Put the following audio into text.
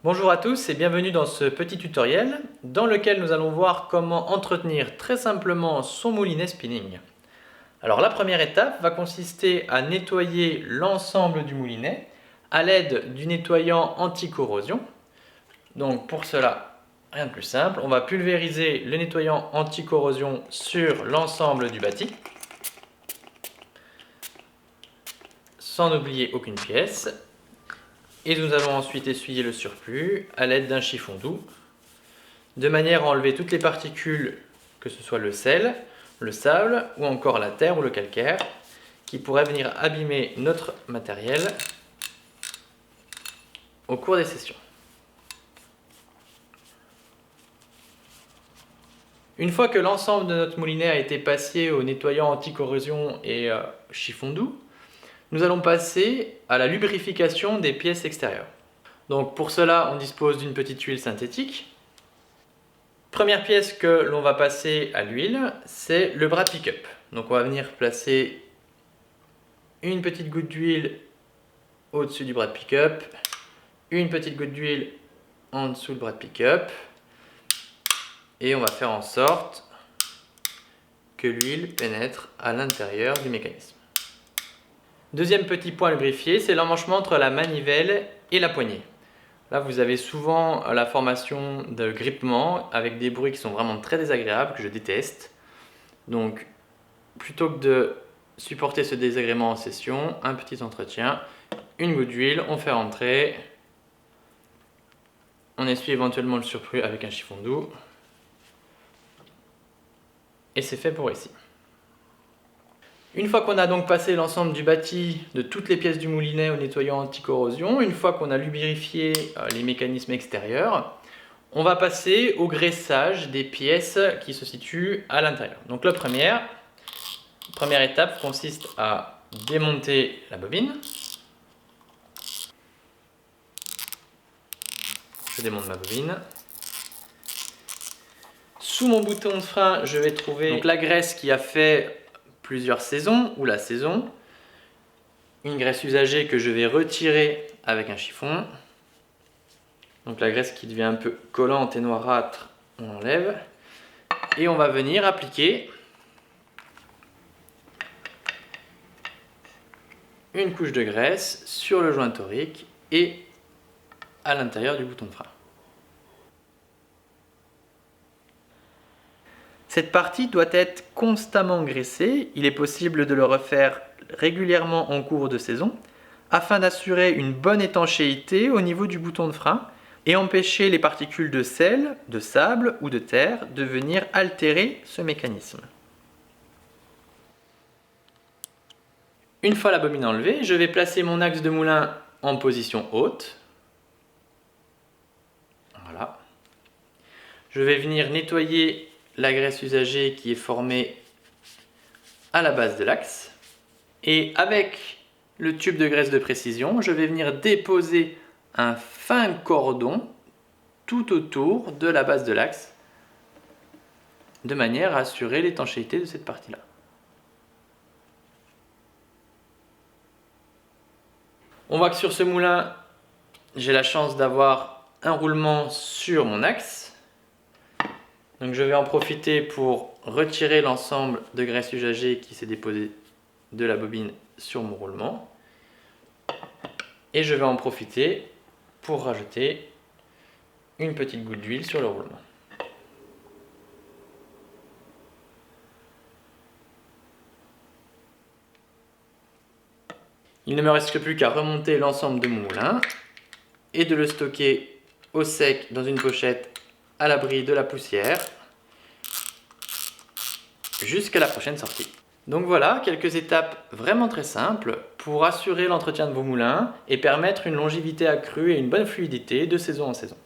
Bonjour à tous et bienvenue dans ce petit tutoriel dans lequel nous allons voir comment entretenir très simplement son moulinet spinning. Alors la première étape va consister à nettoyer l'ensemble du moulinet à l'aide du nettoyant anti-corrosion. Donc pour cela, rien de plus simple, on va pulvériser le nettoyant anti-corrosion sur l'ensemble du bâti sans oublier aucune pièce. Et nous allons ensuite essuyer le surplus à l'aide d'un chiffon doux, de manière à enlever toutes les particules, que ce soit le sel, le sable ou encore la terre ou le calcaire, qui pourraient venir abîmer notre matériel au cours des sessions. Une fois que l'ensemble de notre moulinet a été passé au nettoyant anti-corrosion et chiffon doux, nous allons passer à la lubrification des pièces extérieures. Donc pour cela, on dispose d'une petite huile synthétique. Première pièce que l'on va passer à l'huile, c'est le bras de pick-up. Donc on va venir placer une petite goutte d'huile au-dessus du bras de pick-up, une petite goutte d'huile en dessous du bras de pick-up, et on va faire en sorte que l'huile pénètre à l'intérieur du mécanisme. Deuxième petit point à lubrifier, c'est l'emmanchement entre la manivelle et la poignée. Là, vous avez souvent la formation de grippement avec des bruits qui sont vraiment très désagréables, que je déteste. Donc, plutôt que de supporter ce désagrément en session, un petit entretien, une goutte d'huile, on fait rentrer, on essuie éventuellement le surplus avec un chiffon doux, et c'est fait pour ici. Une fois qu'on a donc passé l'ensemble du bâti de toutes les pièces du moulinet au nettoyant anti-corrosion, une fois qu'on a lubrifié les mécanismes extérieurs, on va passer au graissage des pièces qui se situent à l'intérieur. Donc la première étape consiste à démonter la bobine. Je démonte ma bobine. Sous mon bouton de frein, je vais trouver donc la graisse qui a fait plusieurs saisons ou la saison, une graisse usagée que je vais retirer avec un chiffon. Donc la graisse qui devient un peu collante et noirâtre, on enlève et on va venir appliquer une couche de graisse sur le joint torique et à l'intérieur du bouton de frein. Cette partie doit être constamment graissée, il est possible de le refaire régulièrement en cours de saison afin d'assurer une bonne étanchéité au niveau du bouton de frein et empêcher les particules de sel, de sable ou de terre de venir altérer ce mécanisme. Une fois la bobine enlevée, je vais placer mon axe de moulin en position haute. Voilà. Je vais venir nettoyer la graisse usagée qui est formée à la base de l'axe. Et avec le tube de graisse de précision, je vais venir déposer un fin cordon tout autour de la base de l'axe, de manière à assurer l'étanchéité de cette partie-là. On voit que sur ce moulin, j'ai la chance d'avoir un roulement sur mon axe. Donc je vais en profiter pour retirer l'ensemble de graisse usagée qui s'est déposée de la bobine sur mon roulement. Et je vais en profiter pour rajouter une petite goutte d'huile sur le roulement. Il ne me reste plus qu'à remonter l'ensemble de mon moulin et de le stocker au sec dans une pochette à l'abri de la poussière jusqu'à la prochaine sortie. Donc voilà, quelques étapes vraiment très simples pour assurer l'entretien de vos moulins et permettre une longévité accrue et une bonne fluidité de saison en saison.